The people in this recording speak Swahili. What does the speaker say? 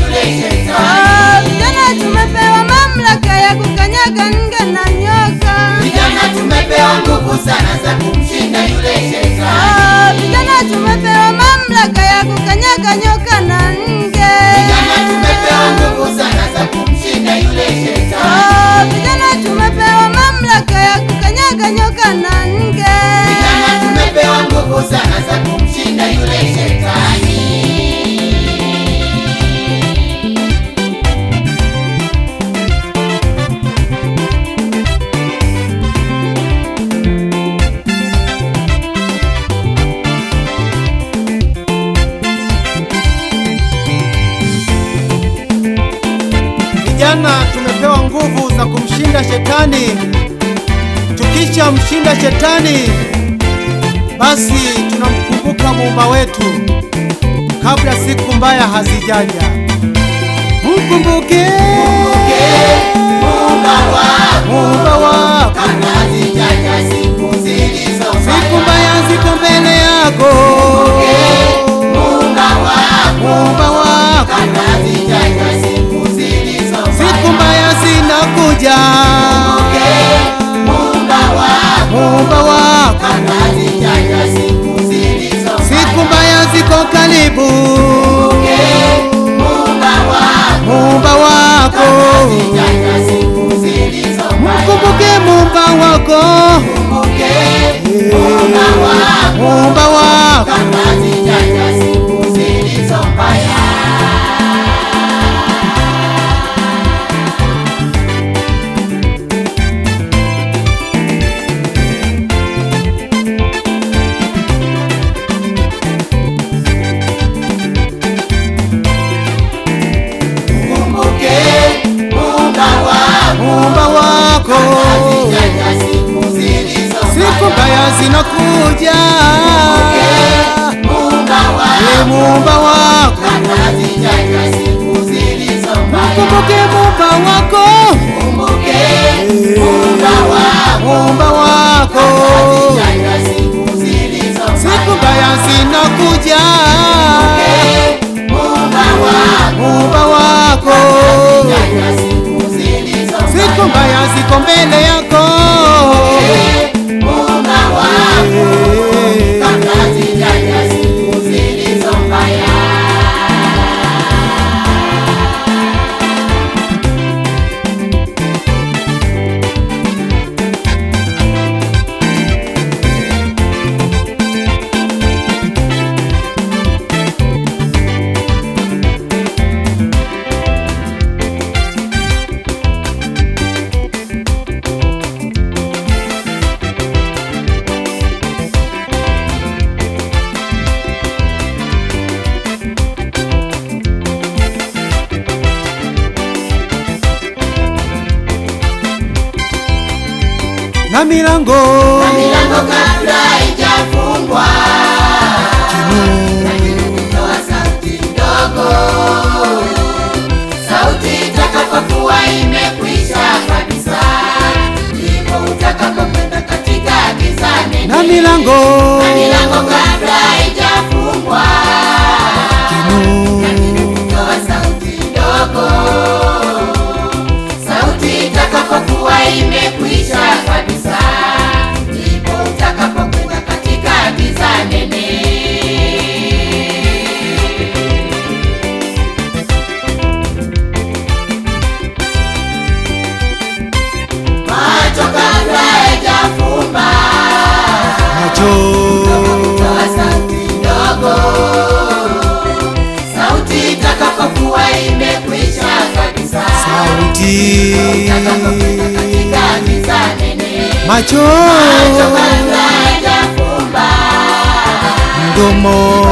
yule shetani. Vijana tumepewa mamlaka ya kukanyaga nge na nyoka. Vijana tumepewa nguvu sana za kumshinda yule shetani. Vijana tumepewa mamlaka ya kukanyaga nyoka na nge. Vijana tumepewa nguvu sana za kumshinda yule shetani. Vijana tumepewa mamlaka ya kukanyaga nyoka na nge. Vijana tumepewa nguvu sana za kumshinda yule shetani. Vijana tumepewa nguvu za kumshinda shetani. Tukisha mshinda shetani, basi tunamkumbuka Muumba wetu kabla siku mbaya hazijaja. Mkumbuke Muumba wako kabla hazijaja siku zilizo mbaya. siku mbaya ziko mbele yako. Muumba wako kabla hazijaja siku zilizo mbaya. siku mbaya zinakuja. Muumba wako kabla hazijaja siku zilizo mbaya. siku mbaya ziko karibu. Muumba wako hazijaja siku zilizo mbaya. mkumbuke Muumba wako. Muumba wako kabla hazijaja siku zilizo mbaya. Kumbuke Muumba wako hazijaja siku zilizo siku mbaya zinakuja. Muumba wako kabla hazijaja siku zilizo mbaya. mkumbuke Muumba wako. Muumba wako hazijaja siku zilizo mbaya. siku mbaya zinakuja. Muumba wako hazijaja siku zilizo mbaya. siku mbaya ziko mbele yako. kabla hazijaja siku zilizo mbaya. Na milango kabla haijafungwa, toa sauti ndogo. Sauti itakapokuwa imekwisha kabisa, ndipo utakapokwenda katika giza nene. na milango kabla haijafungwa, toa sauti ndogo. Sauti itakapokuwa imekwisha kabisa, ndipo utakapokwenda katika giza nene. Macho kabla hayajafumba, toa sauti ndogo. Sauti itakapokuwa imekwisha kabisa, utakapokwenda katika giza nene. macho Macho kabla hayajafumba, mdomo